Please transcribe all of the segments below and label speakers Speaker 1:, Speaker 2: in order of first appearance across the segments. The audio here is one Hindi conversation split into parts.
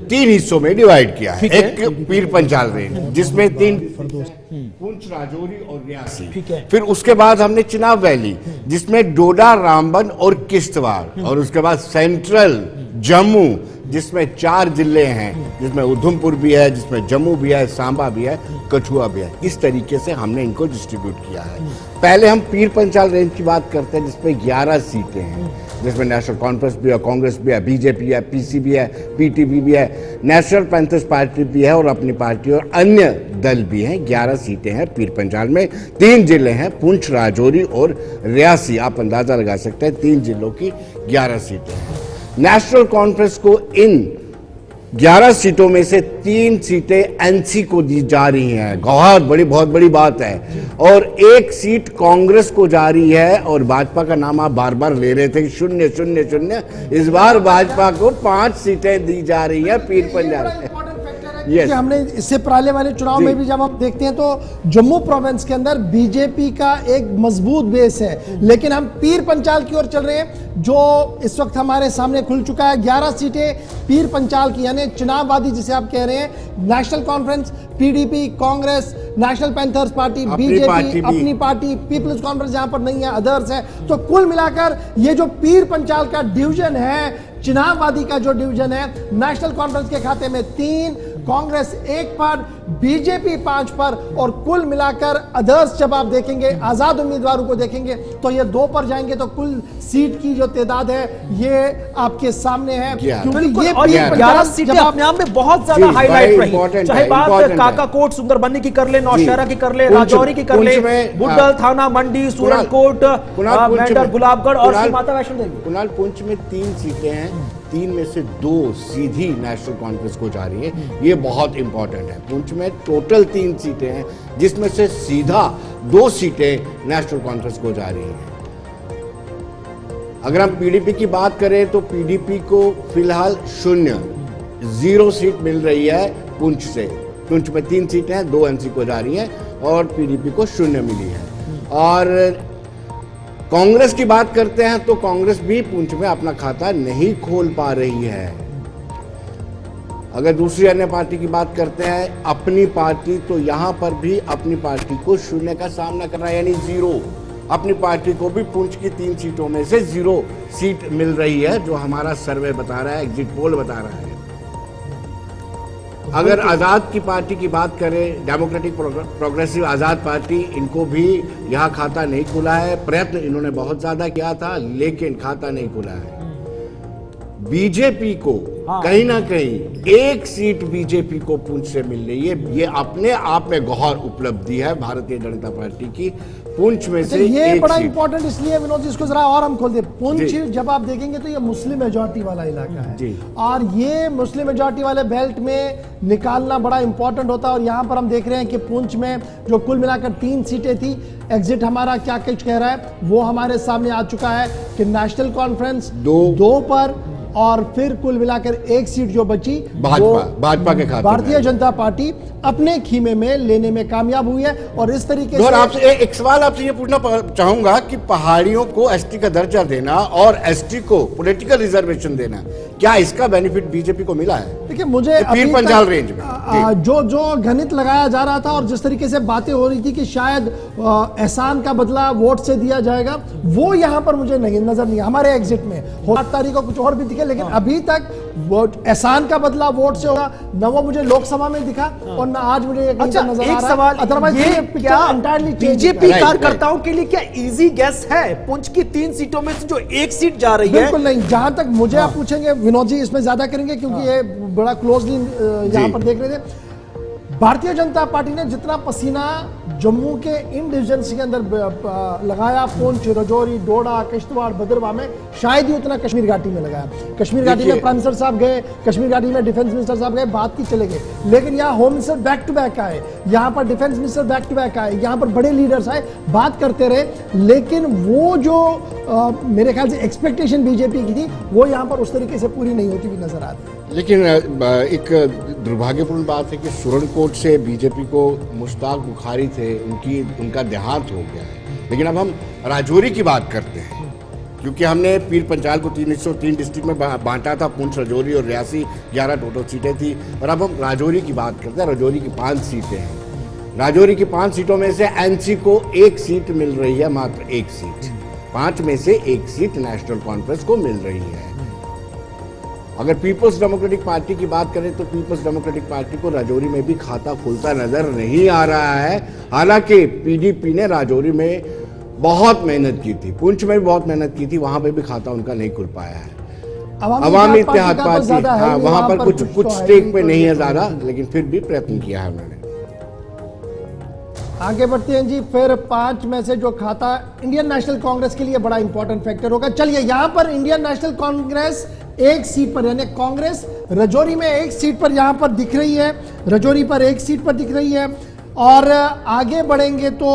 Speaker 1: तीन हिस्सों में डिवाइड किया है। एक पीर पंचाल रेंज जिसमें तीन पुंछ, राजौरी और रियासी। फिर उसके बाद हमने चिनाब वैली जिसमें डोडा, रामबन और किश्तवाड़, और उसके बाद सेंट्रल जम्मू जिसमें 4 जिले हैं, जिसमें उधमपुर भी है, जिसमें जम्मू भी है, सांबा भी है, कठुआ भी है। इस तरीके से हमने इनको डिस्ट्रीब्यूट किया है। पहले हम पीर पंचाल रेंज की बात करते हैं जिसमें 11 सीटें हैं, जिसमें नेशनल कॉन्फ्रेंस भी है, कांग्रेस भी है, बीजेपी है, पीसीबी है, पीटीपी भी है, नेशनल पैंथर्स पार्टी भी है और अपनी पार्टी और अन्य दल भी हैं। 11 सीटें हैं पीर पंचाल में। 3 जिले हैं, पुंछ, राजौरी और रियासी। आप अंदाजा लगा सकते हैं 3 जिलों की 11 सीटें हैं। नेशनल कॉन्फ्रेंस को इन 11 सीटों में से 3 सीटें एनसी को दी जा रही हैं। बहुत बड़ी बात है। और 1 सीट कांग्रेस को जा रही है। और भाजपा का नाम आप बार बार ले रहे थे, 0 0 0। इस बार भाजपा को 5 सीटें दी जा रही है पीर पंचाल में।
Speaker 2: कि हमने इससे पहले वाले चुनाव में भी जब हम देखते हैं तो जम्मू प्रोविंस के अंदर बीजेपी का एक मजबूत बेस है, लेकिन हम पीर पंचाल की ओर चल रहे हैं जो इस वक्त हमारे सामने खुल चुका है। 11 सीटें पीर पंचाल की, यानी चुनाववादी जिसे आप कह रहे हैं, national conference, PDP, Congress, national panthers party, BJP, अपनी पार्टी, पीपल्स कॉन्फ्रेंस जहां पर नहीं है, अदर्स है। तो कुल मिलाकर ये जो पीर पंचाल का डिवीजन है, चुनाववादी का जो डिवीजन है, नेशनल कॉन्फ्रेंस के खाते में 3, कांग्रेस 1 पर, बीजेपी 5 पर, और कुल मिलाकर अदर्स जब आप देखेंगे, आजाद उम्मीदवारों को देखेंगे तो ये 2 पर जाएंगे। तो कुल सीट की जो तादाद है ये आपके सामने है, क्योंकि ये
Speaker 3: 11 सीटें अपने आप में बहुत ज्यादा हाईलाइट रही। चाहे बात काकाकोट, सुंदरबनी की कर ले, नौशहरा की कर ले, राजौरी की कर ले, बुड्डल, थाना मंडी, सूरनकोट, मेंढर, गुलाबगढ़ और माता वैष्णो देवी।
Speaker 1: कुणाल, पुंछ में 3 सीटें हैं, 3 में से 2 सीधी नेशनल कॉन्फ्रेंस को जा रही है। ये बहुत इंपॉर्टेंट है। पुंछ में टोटल 3 सीटें हैं जिसमें से सीधा 2 सीटें नेशनल कॉन्फ्रेंस को जा रही हैं। अगर हम पीडीपी की बात करें तो पीडीपी को फिलहाल 0 सीट मिल रही है पुंछ से। पुंछ में 3 सीटें हैं, 2 एनसी को जा रही हैं और पीडीपी को 0 मिली है। और कांग्रेस की बात करते हैं तो कांग्रेस भी पुंछ में अपना खाता नहीं खोल पा रही है। अगर दूसरी अन्य पार्टी की बात करते हैं, अपनी पार्टी, तो यहां पर भी अपनी पार्टी को 0 का सामना करना है, यानी 0। अपनी पार्टी को भी पुंछ की 3 सीटों में से 0 सीट मिल रही है, जो हमारा सर्वे बता रहा है, एग्जिट पोल बता रहा है। अगर आजाद की पार्टी की बात करें, डेमोक्रेटिक प्रोग्रेसिव आजाद पार्टी, इनको भी यहाँ खाता नहीं खुला है। प्रयत्न इन्होंने बहुत ज्यादा किया था लेकिन खाता नहीं खुला है। बीजेपी को कहीं ना कहीं 1 सीट बीजेपी को पुंछ से मिल रही है। ये अपने आप में गौर उपलब्धि है भारतीय जनता पार्टी की। पुंछ में से
Speaker 2: ये बड़ा इंपॉर्टेंट इसलिए विनोद जी, इसको जरा और हम खोल दे। पुंछ जब आप देखेंगे तो ये मुस्लिम मेजॉरिटी वाला इलाका है और ये मुस्लिम मेजॉरिटी वाले बेल्ट में निकालना बड़ा इंपॉर्टेंट होता है। और यहाँ पर हम देख रहे हैं कि पुंछ में जो कुल मिलाकर 3 सीटें थी, एग्जिट हमारा क्या कुछ कह रहा है वो हमारे सामने आ चुका है कि नेशनल कॉन्फ्रेंस 2 पर, और फिर कुल मिलाकर 1 सीट जो बची
Speaker 1: भाजपा के खाते,
Speaker 2: भारतीय जनता पार्टी अपने खीमे में लेने में कामयाब हुई है। और इस तरीके से
Speaker 1: आपसे एक सवाल आपसे ये पूछना चाहूंगा कि पहाड़ियों को एसटी का दर्जा देना और एसटी को पॉलिटिकल रिजर्वेशन देना, क्या इसका बेनिफिट बीजेपी को मिला है?
Speaker 2: देखिए, मुझे
Speaker 1: पीर पंचाल रेंज में
Speaker 2: जो गणित लगाया जा रहा था और जिस तरीके से बातें हो रही थी कि शायद एहसान का बदला वोट से दिया जाएगा, वो यहाँ पर मुझे नहीं नजर नहीं। हमारे एग्जिट में 8 तारीख को कुछ और भी दिखे, लेकिन अभी तक एहसान का बदला वोट से होगा न, वो मुझे लोकसभा में दिखा और न आज मुझे नजर आ रहा है।
Speaker 3: सवाल,
Speaker 2: अदरवाइज
Speaker 3: क्या बीजेपी कार्यकर्ताओं के लिए क्या इजी गेस है पुंछ की 3 सीटों में से जो 1 सीट जा रही है?
Speaker 2: बिल्कुल नहीं। जहां तक मुझे आप पूछेंगे विनोद जी, इसमें ज्यादा करेंगे क्योंकि ये बड़ा क्लोजली यहां पर देख रहे थे। भारतीय जनता पार्टी ने जितना पसीना जम्मू के इन डिविजन्स के अंदर लगाया, पुंछ, राजौरी, डोडा, किश्तवाड़, भद्रवाह में, शायद ही उतना कश्मीर घाटी में लगाया। कश्मीर घाटी में प्राइम मिनिस्टर साहब गए, कश्मीर घाटी में डिफेंस मिनिस्टर साहब गए, बात की चले गए। लेकिन यहाँ home minister back to back आए, यहाँ पर defence minister back to back आए, यहाँ पर बड़े लीडर्स आए, बात करते रहे। लेकिन वो जो मेरे ख्याल से एक्सपेक्टेशन बीजेपी की थी वो यहाँ पर उस तरीके से पूरी नहीं होती हुई नजर आती।
Speaker 1: लेकिन एक दुर्भाग्यपूर्ण बात है कि सूरनकोट से बीजेपी को मुश्ताक बुखारी थे, उनका देहांत हो गया है। लेकिन अब हम राजौरी की बात करते हैं। क्योंकि हमने पीर पंचाल को 3 डिस्ट्रिक्ट में बांटा था, पुंछ, राजौरी और रियासी, 11 टोटल सीटें थी। और अब हम राजौरी की बात करते हैं। राजौरी की 5 सीटें हैं। राजौरी की 5 सीटों में से एनसी को 1 सीट मिल रही है, मात्र 1 सीट। 5 में से 1 सीट नेशनल कॉन्फ्रेंस को मिल रही है। अगर पीपल्स डेमोक्रेटिक पार्टी की बात करें तो पीपल्स डेमोक्रेटिक पार्टी को राजौरी में भी खाता खुलता नजर नहीं आ रहा है। हालांकि पीडीपी ने राजौरी में बहुत मेहनत की थी, पुंछ में भी बहुत मेहनत की थी, वहां पे भी खाता उनका नहीं खुल पाया है। अवामी इत्तेहाद पार्टी, हाँ, वहां पर कुछ स्टेक पे नहीं है ज्यादा, लेकिन फिर भी प्रयत्न किया है उन्होंने।
Speaker 2: आगे बढ़ते हैं जी। फिर 5 में से जो खाता इंडियन नेशनल कांग्रेस के लिए बड़ा इंपॉर्टेंट फैक्टर होगा। चलिए, यहां पर इंडियन नेशनल कांग्रेस 1 सीट पर, यानी कांग्रेस राजौरी में 1 सीट पर यहां पर दिख रही है, राजौरी पर 1 सीट पर दिख रही है। और आगे बढ़ेंगे तो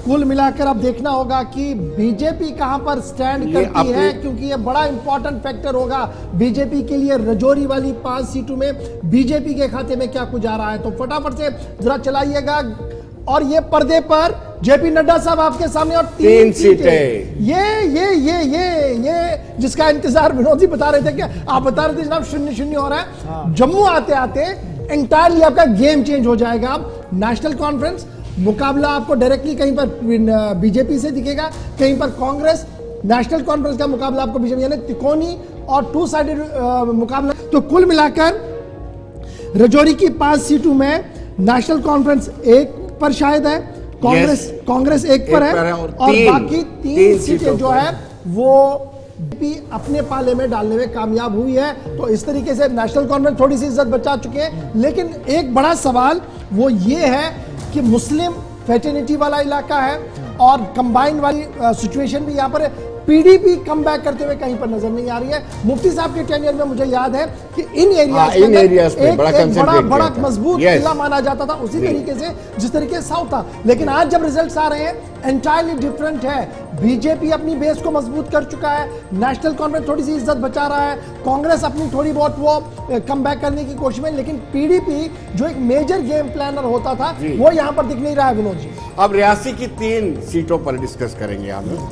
Speaker 2: कुल मिलाकर अब देखना होगा कि बीजेपी कहां पर स्टैंड करती है, क्योंकि ये बड़ा इंपॉर्टेंट फैक्टर होगा बीजेपी के लिए। राजौरी वाली 5 सीटों में बीजेपी के खाते में क्या कुछ आ रहा है, तो फटाफट से जरा चलाइएगा। और ये पर्दे पर जेपी नड्डा साहब आपके सामने, और 3 सीटें। ये जिसका इंतजार विनोद जी बता रहे थे, क्या आप बता रहे थे जनाब 0-0 हो रहा है। जम्मू आते आते एंटायरली आपका गेम चेंज हो जाएगा। नेशनल कॉन्फ्रेंस मुकाबला आपको डायरेक्टली कहीं पर बीजेपी से दिखेगा, कहीं पर कांग्रेस। नेशनल कॉन्फ्रेंस का मुकाबला आपको बीजेपी, यानी त्रिकोणी और 2 साइडेड मुकाबला। तो कुल मिलाकर राजौरी की 5 सीटों में नेशनल कॉन्फ्रेंस 1 पर शायद है, कांग्रेस 1 पर है, और बाकी 3 सीटें जो है वो भी अपने पाले में डालने में कामयाब हुई है। तो इस तरीके से नेशनल कॉन्फ्रेंस थोड़ी सी इज्जत बचा चुके हैं। लेकिन एक बड़ा सवाल वो ये है कि मुस्लिम फैटर्निटी वाला इलाका है और कंबाइन वाली सिचुएशन भी यहाँ पर है। पीडीपी कम बैक करते हुए कहीं पर नजर नहीं आ रही है। मुफ्ती साहब के टेन्योर में मुझे याद है कि इन एरियाज में बड़ा मजबूत किला माना जाता था, उसी तरीके से जिस तरीके से साउथ था। लेकिन आज जब रिजल्ट्स आ रहे हैं एंटायरली डिफरेंट है। बीजेपी अपनी बेस को मजबूत कर चुका है, नेशनल कॉन्फ्रेंस थोड़ी सी इज्जत बचा रहा है, कांग्रेस अपनी थोड़ी बहुत वो कम बैक करने की कोशिश में, लेकिन पीडीपी जो एक मेजर गेम प्लानर होता था वो यहाँ पर दिख नहीं रहा है। विनोद जी,
Speaker 1: अब रियासी की 3 सीटों पर डिस्कस करेंगे हम।